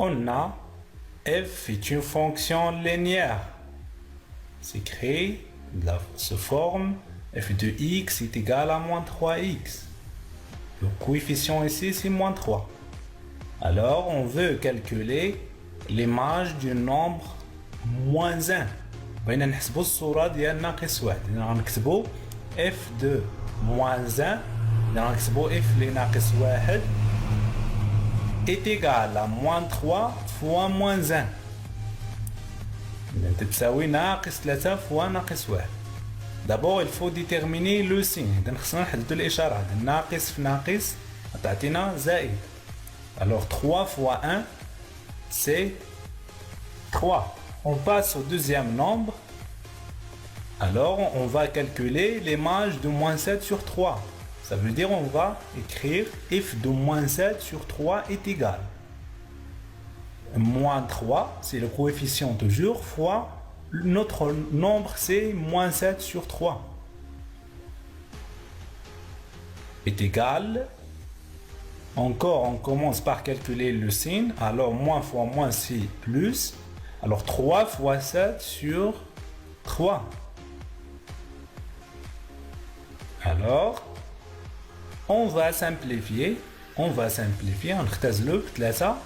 On a f est une fonction linéaire. C'est créé de la forme f de x est égal à moins 3x. Le coefficient ici, c'est moins 3. Alors, on veut calculer l'image du nombre moins 1. بغينا نحسبوا الصورة ديال ناقص واحد. غنكتبوا f de moins 1. غنكتبوا f اللي ناقص واحد est égal à moins 3 fois moins 1. تساوي ناقص 3 fois ناقص واحد. D'abord, il faut déterminer le signe. إذا خصنا نحددوا الإشارة. ناقص في ناقص تعطينا زائد. Alors 3 fois 1, c'est 3. On passe au deuxième nombre. Alors, on va calculer l'image de moins 7 sur 3. Ça veut dire on va écrire f de moins 7 sur 3 est égal. Moins 3, c'est le coefficient toujours, fois notre nombre, c'est moins 7 sur 3. Est égal. Encore, on commence par calculer le signe. Alors, moins fois moins, c'est plus. Alors, 3 fois 7 sur 3. Alors, on va simplifier. On نختزلو بثلاثة.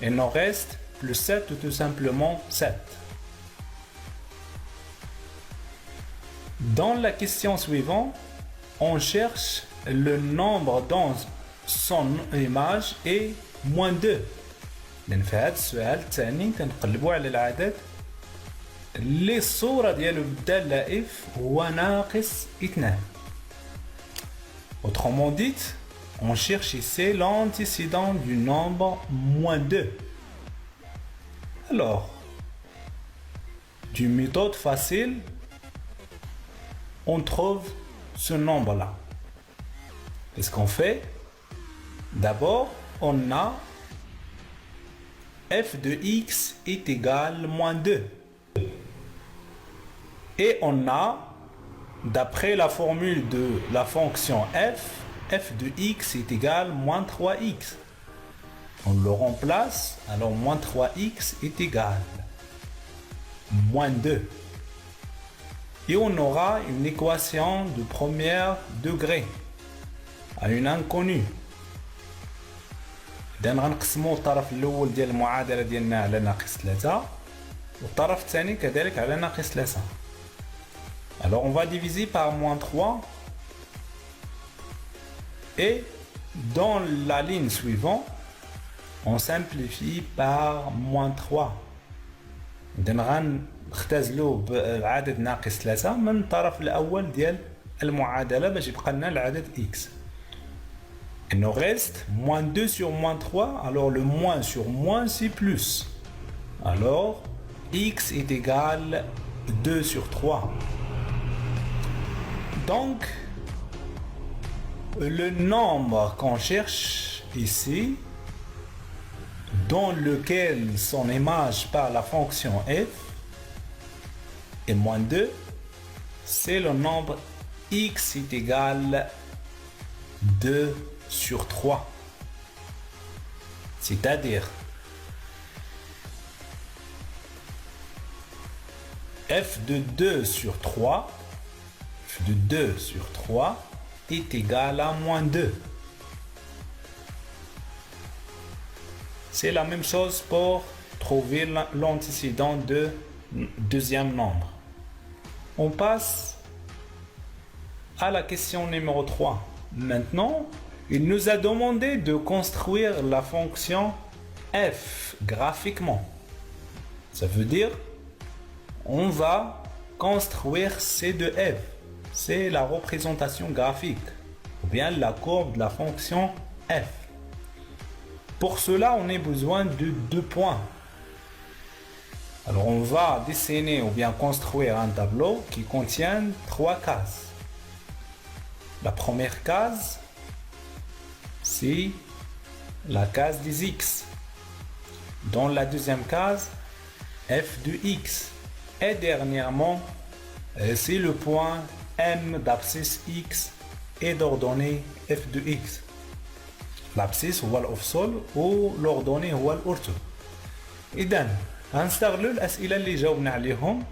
Il nous reste plus 7 ou tout simplement 7. Dans la question suivante, on cherche le nombre dans son image est moins 2. لأن في هذا السؤال الثاني تنقلبوا على العدد اللي الصورة ديالو بالدالة f هو ناقص 2. Autrement dit, on cherche ici l'antécédent du nombre moins 2. Alors, d'une méthode facile, on trouve ce nombre-là. Qu'est-ce qu'on fait? D'abord, on a f de x est égal à moins 2. Et on a, d'après la formule de la fonction f de x est égal à moins 3x. On le remplace, alors moins 3x est égal à moins 2. Et on aura une équation de premier degré à une inconnue. إذا غنقسموا الطرف الأول ديال المعادلة ديالنا على ناقص 3 والطرف الثاني كذلك على ناقص 3. Alors on va diviser par moins 3 et dans la ligne suivante on simplifie par moins 3. إذا غنختزلوا بعدد ناقص 3 من الطرف الأول ديال المعادلة باش يبقى لنا العدد x. Il nous reste moins 2 sur moins 3. Alors le moins sur moins, c'est plus. Alors, x est égal à 2 sur 3. Donc, le nombre qu'on cherche ici, dans lequel son image par la fonction f est moins 2, c'est le nombre x est égal à 2 sur 3. C'est-à-dire f de 2 sur 3 est égal à moins 2. C'est la même chose pour trouver l'antécédent de deuxième nombre. On passe à la question numéro 3. Maintenant, il nous a demandé de construire la fonction f graphiquement. Ça veut dire, on va construire c de f. C'est la représentation graphique, ou bien la courbe de la fonction f. Pour cela, on a besoin de 2 points. Alors, on va dessiner ou bien construire un tableau qui contient 3 cases. La première case, c'est la case des x. Dans la deuxième case, f de x. Et dernièrement, c'est le point M d'abscisse x et d'ordonnée f de x. L'abscisse هو الأفصل و l'ordonnée هو الأرتو. إذن غنستغلوا الأسئلة اللي جاوبنا عليهم.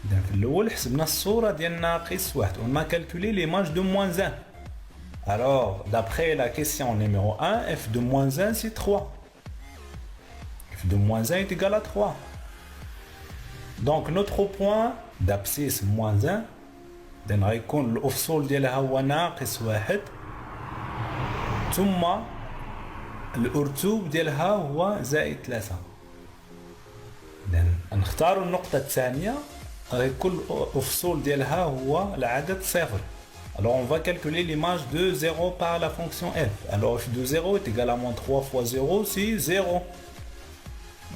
إذن في الأول حسبنا الصورة ديال ناقص واحد. On a calculé l'image de moins 1. Alors, d'après la question numéro 1, f de moins 1 c'est 3. F de moins 1 est égal à 3. Donc notre point d'abscisse moins 1 إذن غيكون الأفصول ديالها هو ناقص واحد، ثم الأرتوب ديالها هو زائد 3. إذن نختار النقطة الثانية غيكون الأفصول ديالها هو العدد صفر. Alors on va calculer l'image de 0 par la fonction f. Alors f de 0 est égal à moins 3 fois 0, c'est 0.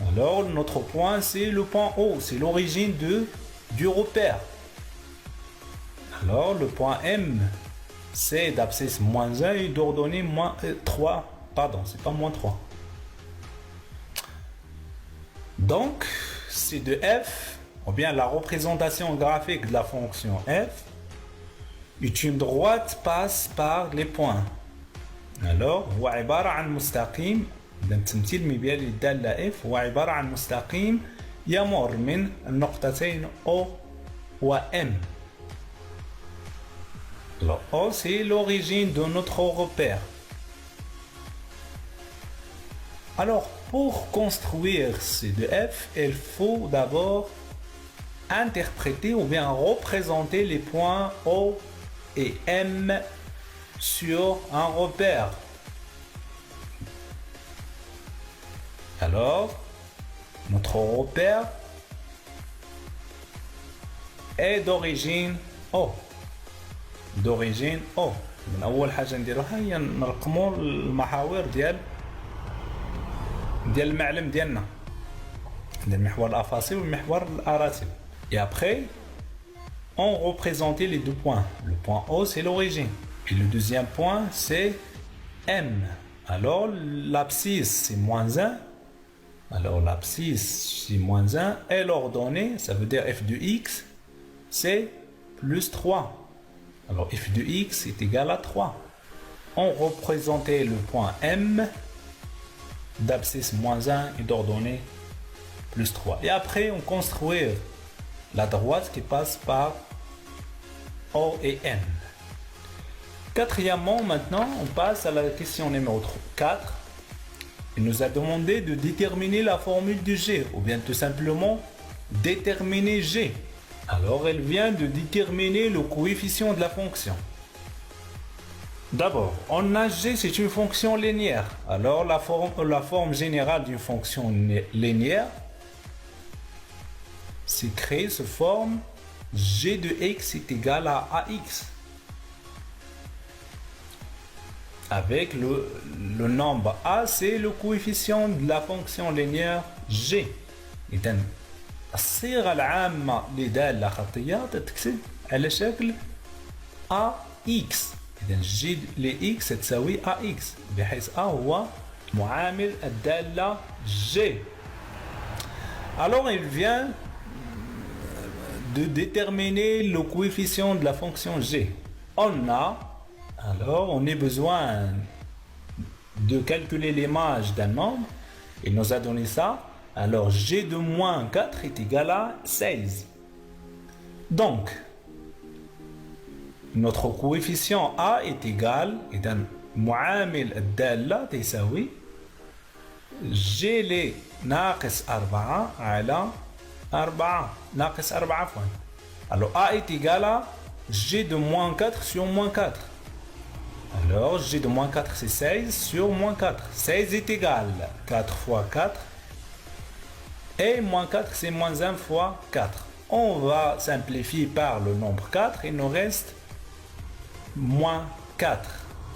Alors notre point c'est le point O, c'est l'origine du repère. Alors le point M c'est d'abscisse moins 1 et d'ordonnée moins 3. Pardon, c'est pas moins 3. Donc c'est de f, ou bien la représentation graphique de la fonction f, une droite passe par les points. Alors هو عبارة عن مستقيم. إذا التمثيل المثالي للدالة f هو عبارة عن مستقيم يمر من النقطتين O و M. Alors O c'est l'origine de notre repère. Alors pour construire C de f, il faut d'abord interpréter ou bien représenter les points O et M sur un repère. Alors, notre repère est d'origine O. D'origine O. من أول حاجة نديروها هي نرقموا المحاور ديال المعلم ديالنا، ديال محور الأفاصيل والمحور الأراتب. Et après, on représentait les deux points. Le point O, c'est l'origine. Et le deuxième point, c'est M. Alors, l'abscisse, c'est moins 1. Alors, l'abscisse, c'est moins 1. Et l'ordonnée, ça veut dire f de x, c'est plus 3. Alors, f de x est égal à 3. On représentait le point M d'abscisse moins 1 et d'ordonnée plus 3. Et après, on construit la droite qui passe par O et M. Quatrièmement, maintenant, on passe à la question numéro 4. Il nous a demandé de déterminer la formule de G, ou bien tout simplement déterminer G. Alors, elle vient de déterminer le coefficient de la fonction. D'abord, on a G, c'est une fonction linéaire. Alors, la forme générale d'une fonction linéaire, c'est créée sous forme G de x est égal à ax. Avec le nombre a, c'est le coefficient de la fonction linéaire g. إذن الصيغة العامة لدالة خطية تتكتب على شكل ax. إذن g ل x تساوي ax، بحيث a هو معامل الدالة g. Alors il vient de déterminer le coefficient de la fonction g. Alors on a besoin de calculer l'image d'un nombre. Il nous a donné ça. Alors g de moins 4 est égal à 16. Donc notre coefficient a est égal إذن معامل الدالة تساوي g ل ناقص 4 على 4 ناقص 4 عفوا. Alors a est égal à g de moins 4 sur moins 4. Alors g de moins 4 c'est 16 sur moins 4. 16 est égal 4 fois 4. Et moins 4 c'est moins 1 fois 4. On va simplifier par le nombre 4. Il nous reste moins 4.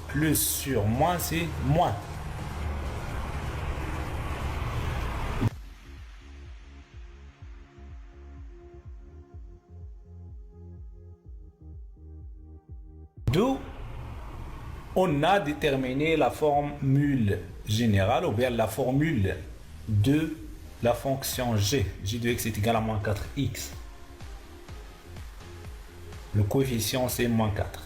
Plus sur moins c'est moins. D'où on a déterminé la formule générale ou bien la formule de la fonction g. G de x est égal à moins 4x. Le coefficient c'est moins 4.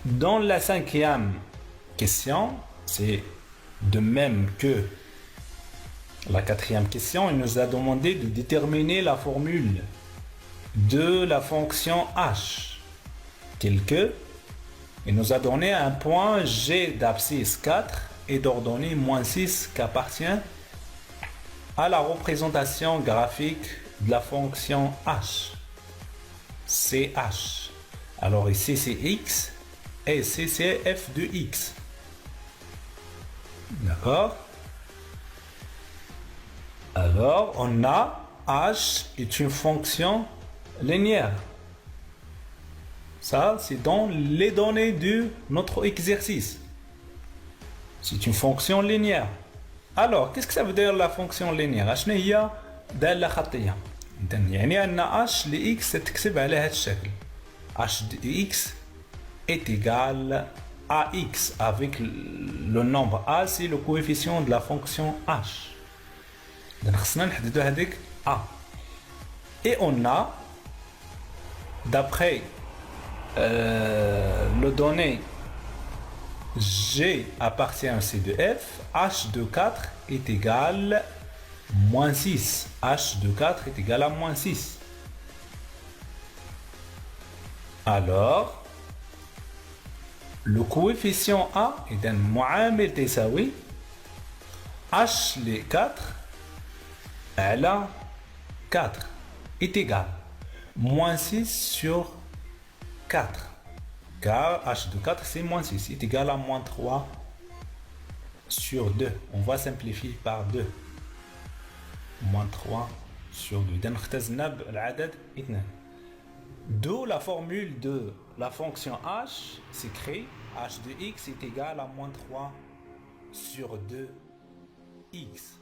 Dans la cinquième question, c'est de même que La quatrième question, il nous a demandé de déterminer la formule de la fonction h, telle que il nous a donné un point g d'abscisse 4 et d'ordonnée moins 6 qui appartient à la représentation graphique de la fonction h. C'est h. Alors ici c'est x et ici c'est f de x. D'accord? Alors on a h est une fonction linéaire. Ça, c'est dans les données de notre exercice. C'est une fonction linéaire. Alors, qu'est-ce que ça veut dire la fonction linéaire? شنو هي دالة خطية؟ يعني أن h لx تكتب على هذا الشكل. h de x est égal à x avec le nombre a, c'est le coefficient de la fonction h. Donc, خصنا نحددو هذيك a. Et on a, d'après le donné G appartient à C de F, H de 4 est égal à moins 6. H de 4 est égal à moins 6. Alors, le coefficient A est un معامل تساوي H les 4 à la 4 est égal à moins 6 sur 4. Car h de 4 c'est moins 6 est égal à moins 3 sur 2. On va simplifier par 2. Moins 3 sur 2. Donc, d'où la formule de la fonction h s'écrit h de x est égal à moins 3 sur 2 x.